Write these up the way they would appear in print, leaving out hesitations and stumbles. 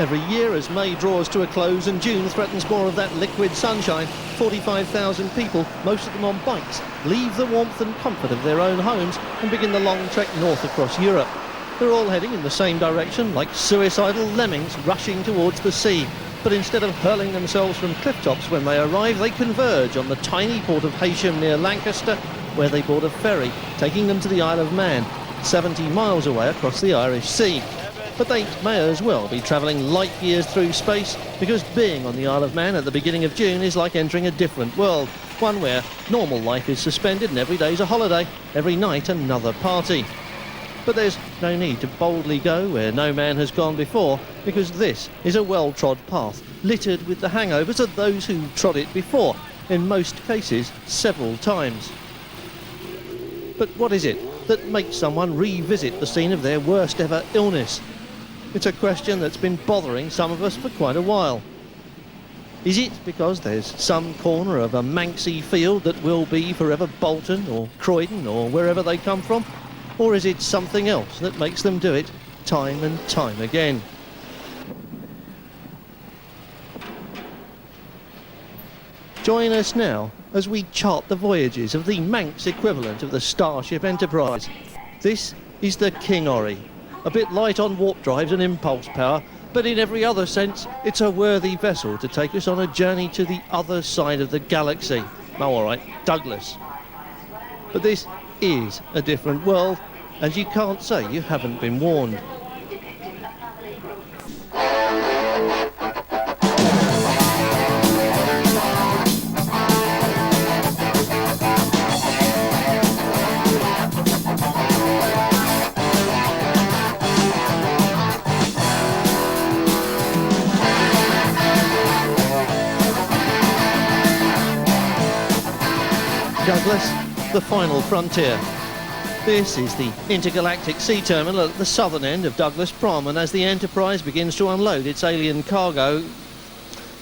Every year, as May draws to a close and June threatens more of that liquid sunshine, 45,000 people, most of them on bikes, leave the warmth and comfort of their own homes and begin the long trek north across Europe. They're all heading in the same direction, like suicidal lemmings rushing towards the sea. But instead of hurling themselves from cliff tops when they arrive, they converge on the tiny port of Heysham near Lancaster, where they board a ferry, taking them to the Isle of Man, 70 miles away across the Irish Sea. But they may as well be travelling light years through space, because being on the Isle of Man at the beginning of June is like entering a different world, one where normal life is suspended and every day's a holiday, every night another party. But there's no need to boldly go where no man has gone before, because this is a well-trod path, littered with the hangovers of those who've trod it before, in most cases several times. But what is it that makes someone revisit the scene of their worst ever illness? It's a question that's been bothering some of us for quite a while. Is it because there's some corner of a Manxy field that will be forever Bolton or Croydon or wherever they come from? Or is it something else that makes them do it time and time again? Join us now as we chart the voyages of the Manx equivalent of the Starship Enterprise. This is the King Orry. A bit light on warp drives and impulse power, but in every other sense, it's a worthy vessel to take us on a journey to the other side of the galaxy. Oh, all right, Douglas. But this is a different world, and you can't say you haven't been warned. Douglas, the final frontier. This is the intergalactic sea terminal at the southern end of Douglas Prom, and as the Enterprise begins to unload its alien cargo,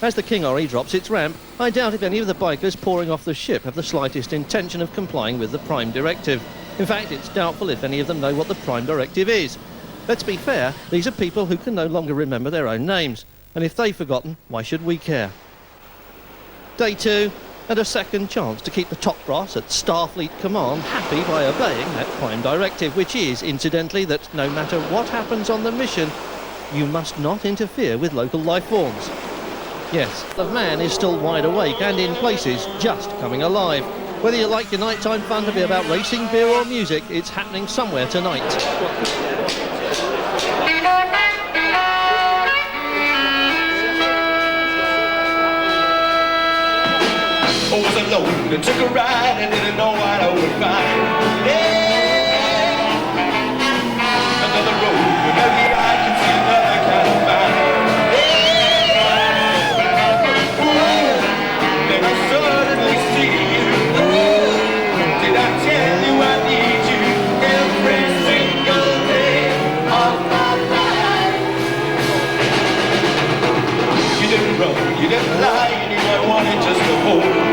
as the King Orry drops its ramp, I doubt if any of the bikers pouring off the ship have the slightest intention of complying with the Prime Directive. In fact, it's doubtful if any of them know what the Prime Directive is. Let's be fair, these are people who can no longer remember their own names, and if they've forgotten, why should we care? Day 2. And a second chance to keep the top brass at Starfleet Command happy by obeying that Prime Directive, which is, incidentally, that no matter what happens on the mission, you must not interfere with local life forms. Yes, the man is still wide awake and in places just coming alive. Whether you like your nighttime fun to be about racing, beer or music, it's happening somewhere tonight. I was alone and took a ride and didn't know what I would find. Yeah. Another road, maybe I can see another kind of mind. Yeah. Ooh. Then I suddenly see you. Ooh. Did I tell you I need you every single day of my life? You didn't run, you didn't lie, and you wanted just to hold.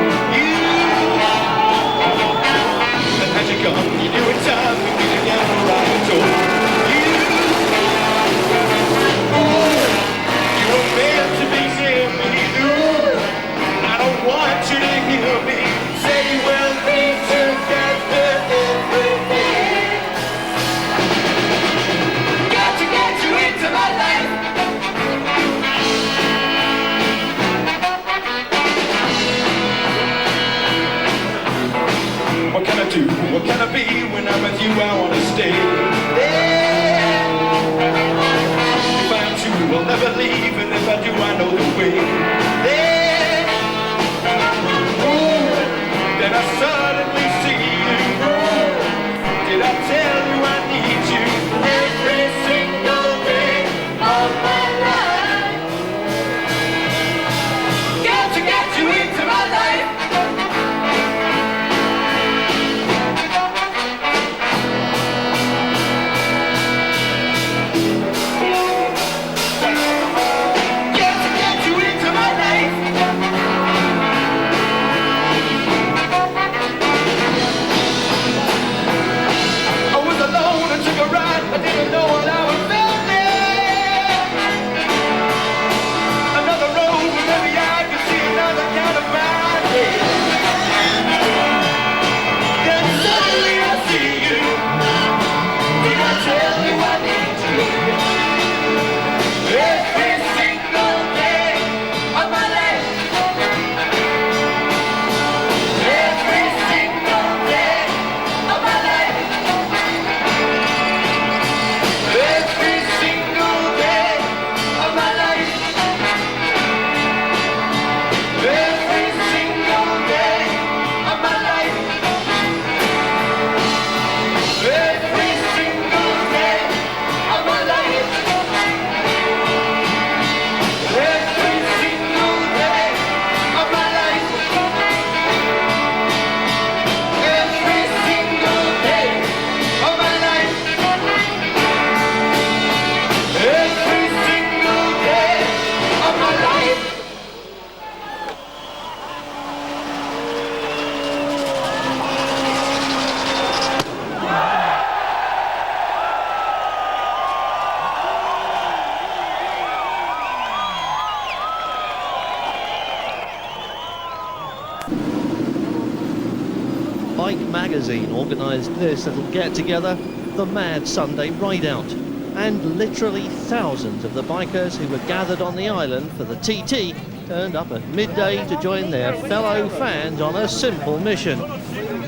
magazine organised this little get-together, the Mad Sunday Ride-Out. And literally thousands of the bikers who were gathered on the island for the TT turned up at midday to join their fellow fans on a simple mission.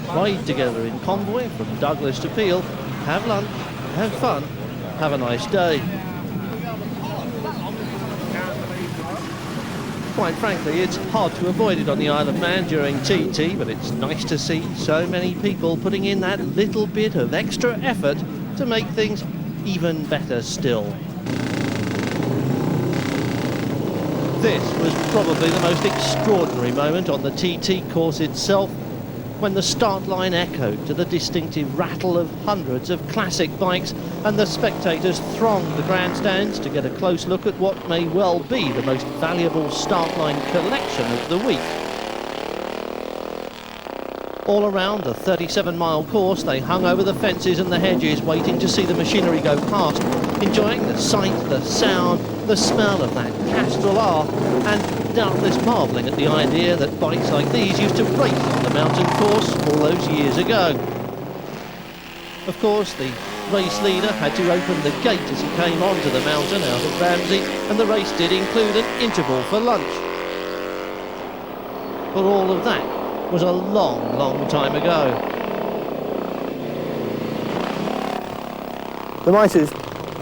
Ride together in convoy from Douglas to Peel, have lunch, have fun, have a nice day. Quite frankly, it's hard to avoid it on the Isle of Man during TT, but it's nice to see so many people putting in that little bit of extra effort to make things even better still. This was probably the most extraordinary moment on the TT course itself, when the start line echoed to the distinctive rattle of hundreds of classic bikes and the spectators thronged the grandstands to get a close look at what may well be the most valuable start line collection of the week. All around the 37-mile course, they hung over the fences and the hedges, waiting to see the machinery go past, enjoying the sight, the sound, the smell of that Castrol R, and doubtless marvelling at the idea that bikes like these used to race on the mountain course all those years ago. Of course, the race leader had to open the gate as he came onto the mountain out of Ramsey, and the race did include an interval for lunch. But all of that was a long, long time ago. The Mitre is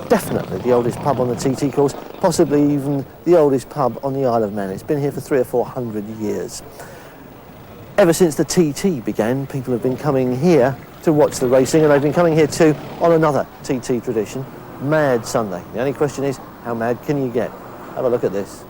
definitely the oldest pub on the TT course, possibly even the oldest pub on the Isle of Man. It's been here for 300 or 400 years. Ever since the TT began, people have been coming here to watch the racing, and they've been coming here too on another TT tradition, Mad Sunday. The only question is, how mad can you get? Have a look at this.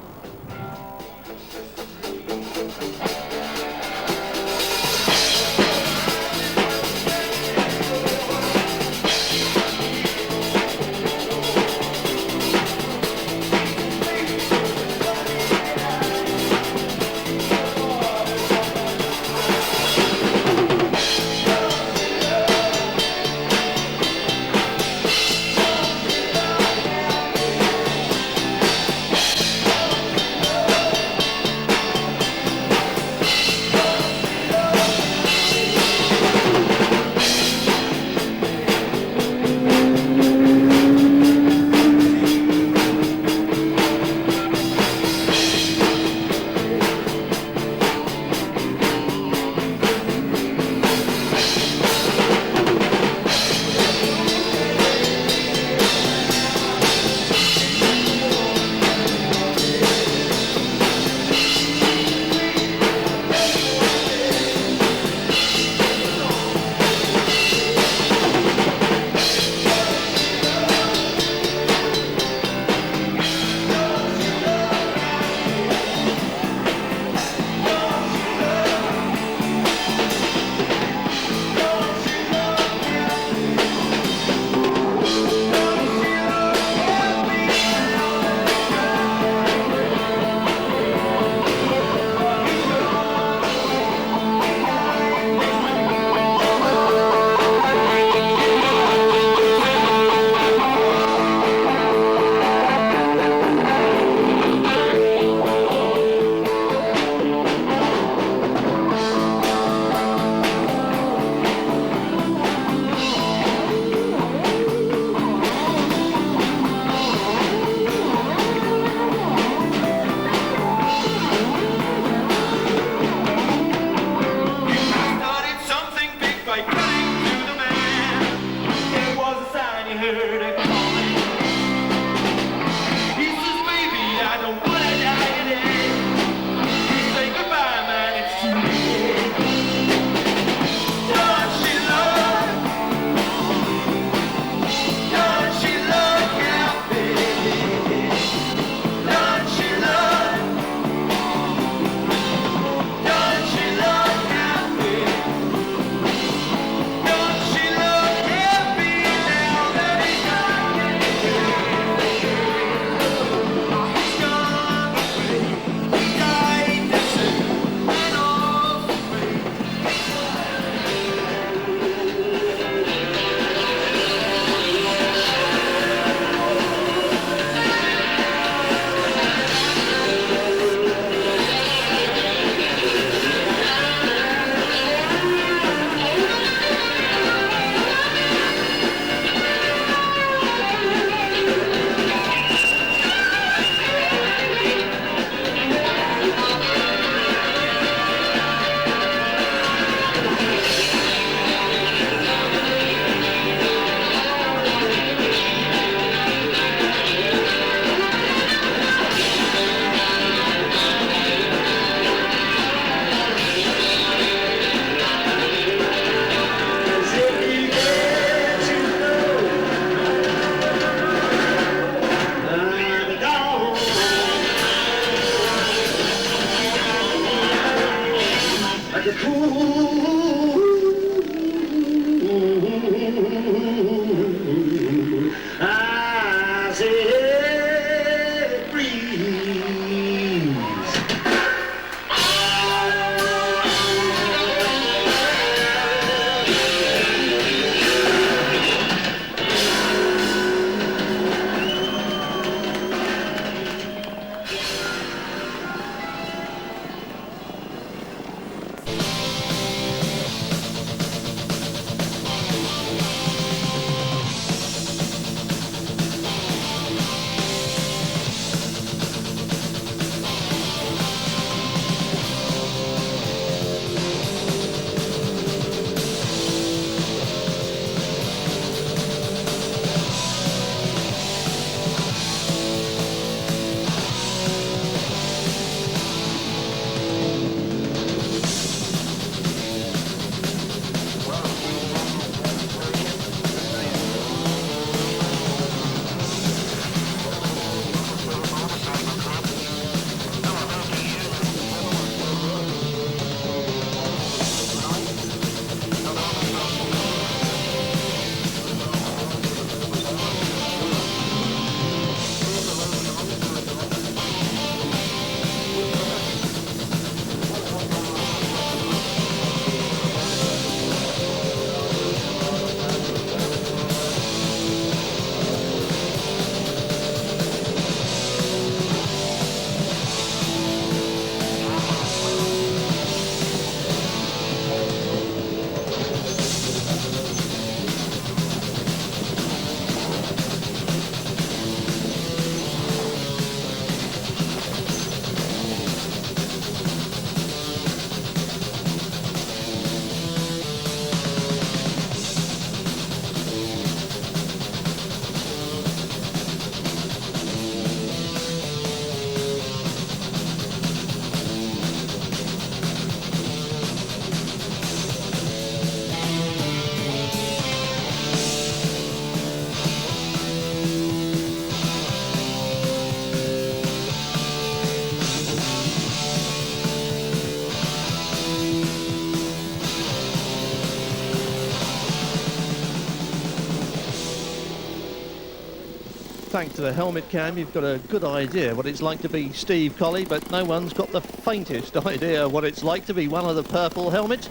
Thanks to the helmet cam, you've got a good idea what it's like to be Steve Colley, but no one's got the faintest idea what it's like to be one of the purple helmets.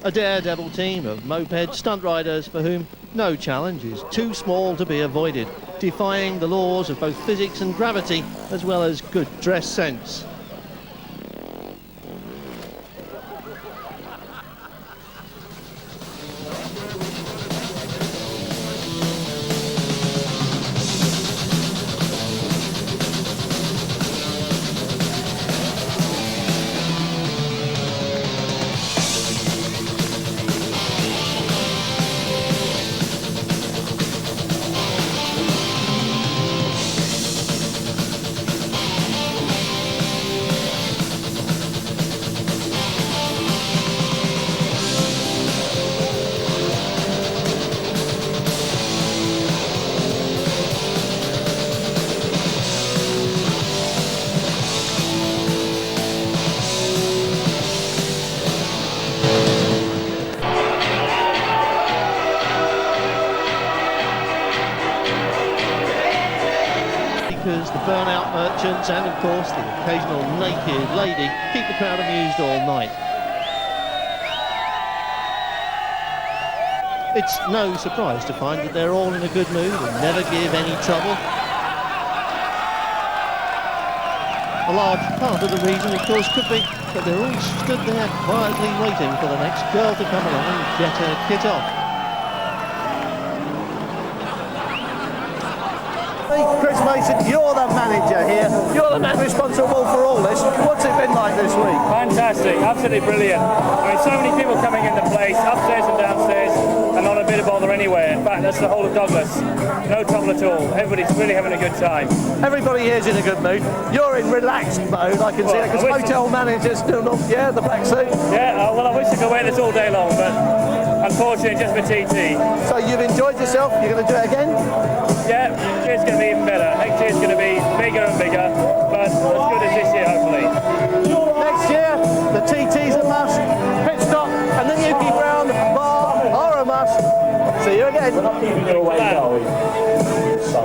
A daredevil team of moped stunt riders for whom no challenge is too small to be avoided, defying the laws of both physics and gravity, as well as good dress sense. Because the burnout merchants and, of course, the occasional naked lady keep the crowd amused all night. It's no surprise to find that they're all in a good mood and never give any trouble. A large part of the reason, of course, could be that they're all stood there quietly waiting for the next girl to come along and get her kit off. Hey, Chris Mason, you're the manager here. You're the man responsible for all this. What's it been like this week? Fantastic, absolutely brilliant. I mean, so many people coming in the place, upstairs and downstairs, and not a bit of bother anywhere. In fact, that's the whole of Douglas. No trouble at all. Everybody's really having a good time. Everybody here's in a good mood. You're in relaxed mode, I can see it, because hotel managers still not, yeah, the black suit. Yeah, well, I wish I could wear this all day long, but unfortunately, just for TT. So you've enjoyed yourself, you're going to do it again? Yeah, next year's going to be even better. Next year's going to be bigger and bigger, but as good as this year, hopefully. Next year, the TT's a must, pit stop, and the Newquay Ground bar are a must. See you again. Not keeping you away, Joey. So.